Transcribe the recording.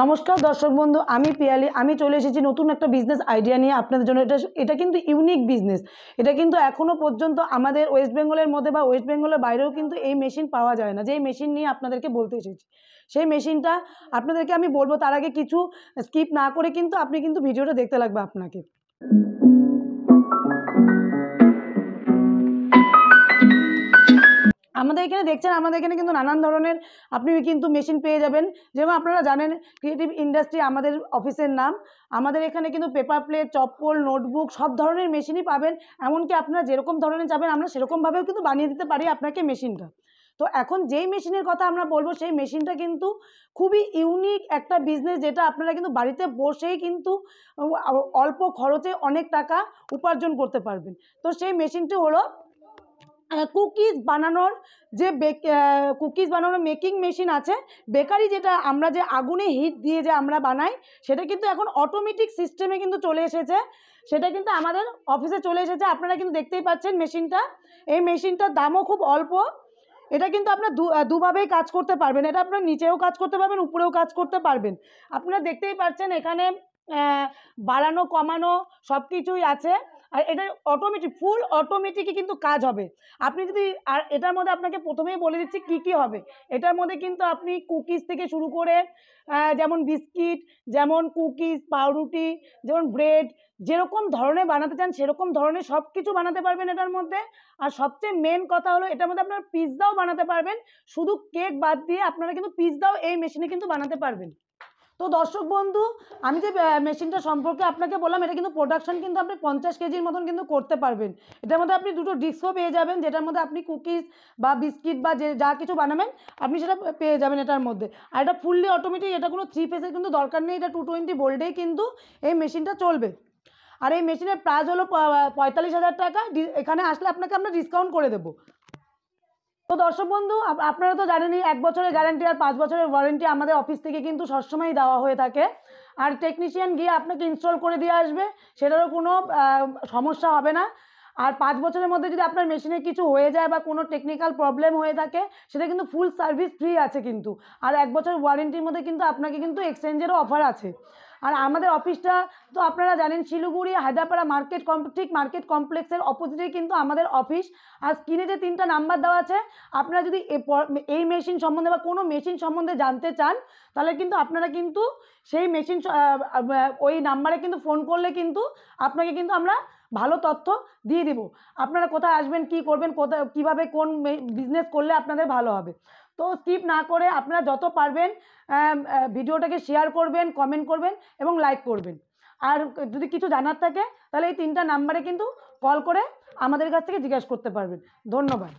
নমস্কার দর্শক বন্ধু, আমি পিয়ালি। আমি চলে এসেছি নতুন একটা বিজনেস আইডিয়া নিয়ে আপনাদের জন্য। এটা কিন্তু ইউনিক বিজনেস। এটা কিন্তু এখনও পর্যন্ত আমাদের ওয়েস্ট বেঙ্গলের মধ্যে বা ওয়েস্ট বেঙ্গলের বাইরেও কিন্তু এই মেশিন পাওয়া যায় না। যেই মেশিন নিয়ে আপনাদেরকে বলতে এসেছি, সেই মেশিনটা আপনাদেরকে আমি বলবো। তার আগে কিছু স্কিপ না করে কিন্তু আপনি কিন্তু ভিডিওটা দেখতে লাগবে আপনাকে। আমাদের এখানে দেখছেন, আমাদের এখানে কিন্তু নানান ধরনের আপনি কিন্তু মেশিন পেয়ে যাবেন। যেমন আপনারা জানেন, ক্রিয়েটিভ ইন্ডাস্ট্রি আমাদের অফিসের নাম। আমাদের এখানে কিন্তু পেপার প্লেট, চপ্পল, নোটবুক সব ধরনের মেশিনই পাবেন। এমনকি আপনারা যেরকম ধরনের যাবেন আমরা সেরকমভাবেও কিন্তু বানিয়ে দিতে পারি আপনাকে মেশিনটা। তো এখন যেই মেশিনের কথা আমরা বলবো, সেই মেশিনটা কিন্তু খুবই ইউনিক একটা বিজনেস, যেটা আপনারা কিন্তু বাড়িতে বসেই কিন্তু অল্প খরচে অনেক টাকা উপার্জন করতে পারবেন। তো সেই মেশিনটি হলো কুকিজ বানানোর কুকিজ বানানোর মেকিং মেশিন আছে। বেকারি যেটা আমরা যে আগুনে হিট দিয়ে যে আমরা বানাই, সেটা কিন্তু এখন অটোমেটিক সিস্টেমে কিন্তু চলে এসেছে। সেটা কিন্তু আমাদের অফিসে চলে এসেছে। আপনারা কিন্তু দেখতেই পাচ্ছেন মেশিনটা। এই মেশিনটার দামও খুব অল্প। এটা কিন্তু আপনার দুভাবেই কাজ করতে পারবেন। এটা আপনার নিচেও কাজ করতে পারবেন, উপরেও কাজ করতে পারবেন। আপনারা দেখতেই পাচ্ছেন এখানে বাড়ানো কমানো সব কিছুই আছে। আর এটা অটোমেটিক, ফুল অটোমেটিকই কিন্তু কাজ হবে। আপনি যদি, আর এটার মধ্যে আপনাকে প্রথমেই বলে দিচ্ছি কি কি হবে। এটার মধ্যে কিন্তু আপনি কুকিজ থেকে শুরু করে যেমন বিস্কিট, যেমন কুকিজ, পাউরুটি, যেমন ব্রেড, যেরকম ধরনের বানাতে চান সেরকম ধরনের সব কিছু বানাতে পারবেন এটার মধ্যে। আর সবচেয়ে মেন কথা হলো, এটার মধ্যে আপনার পিৎজাও বানাতে পারবেন। শুধু কেক বাদ দিয়ে আপনারা কিন্তু পিৎজাও এই মেশিনে কিন্তু বানাতে পারবেন। তো দর্শক বন্ধু, আমি যে মেশিনটা সম্পর্কে আপনাকে বললাম, এটা কিন্তু প্রোডাকশন কিন্তু আপনি 50 কেজির মতন কিন্তু করতে পারবেন। এটার মধ্যে আপনি দুটো ডিস্কও পেয়ে যাবেন, যেটার মধ্যে আপনি কুকিজ বা বিস্কিট বা যা কিছু বানাবেন আপনি সেটা পেয়ে যাবেন এটার মধ্যে। আর এটা ফুললি অটোমেটিক, এটা কোনো 3 ফেজের কিন্তু দরকার নেই। এটা 220 ভোল্টেই কিন্তু এই মেশিনটা চলবে। আর এই মেশিনের প্রাইস হলো 45,000 টাকা। এখানে আসলে আপনাকে আমরা ডিসকাউন্ট করে দেবো। তো দর্শক বন্ধু, আপনারা তো জানেনই 1 বছরের গ্যারান্টি আর 5 বছরের ওয়ারেন্টি আমাদের অফিস থেকে কিন্তু সবসময় দেওয়া হয়ে থাকে। আর টেকনিশিয়ান গিয়ে আপনাকে ইনস্টল করে দিয়ে আসবে, সেটারও কোনো সমস্যা হবে না। আর 5 বছরের মধ্যে যদি আপনার মেশিনে কিছু হয়ে যায় বা কোনো টেকনিক্যাল প্রবলেম হয়ে থাকে, সেটা কিন্তু ফুল সার্ভিস ফ্রি আছে কিন্তু। আর 1 বছর ওয়ারেন্টির মধ্যে কিন্তু আপনাকে কিন্তু এক্সচেঞ্জেরও অফার আছে। আর আমাদের অফিসটা তো আপনারা জানেন, শিলিগুড়ি হায়দ্রাপাড়া মার্কেট কমপ্লেক্সের অপোজিটেই কিন্তু আমাদের অফিস। আর স্ক্রিনে যে 3টা নাম্বার দেওয়া আছে, আপনারা যদি এই মেশিন সম্বন্ধে বা কোনো মেশিন সম্বন্ধে জানতে চান, তাহলে কিন্তু আপনারা কিন্তু সেই মেশিন ওই নাম্বারে কিন্তু ফোন করলে কিন্তু আপনাকে কিন্তু আমরা ভালো তথ্য দিয়ে দিব। আপনারা কোথায় আসবেন, কি করবেন, কোথায় কীভাবে কোন বিজনেস করলে আপনাদের ভালো হবে। তো স্কিপ না করে আপনারা যত পারবেন ভিডিওটাকে শেয়ার করবেন, কমেন্ট করবেন এবং লাইক করবেন। আর যদি কিছু জানার থাকে তাহলে এই 3টা নাম্বারে কিন্তু কল করে আমাদের কাছ থেকে জিজ্ঞাসা করতে পারবেন। ধন্যবাদ।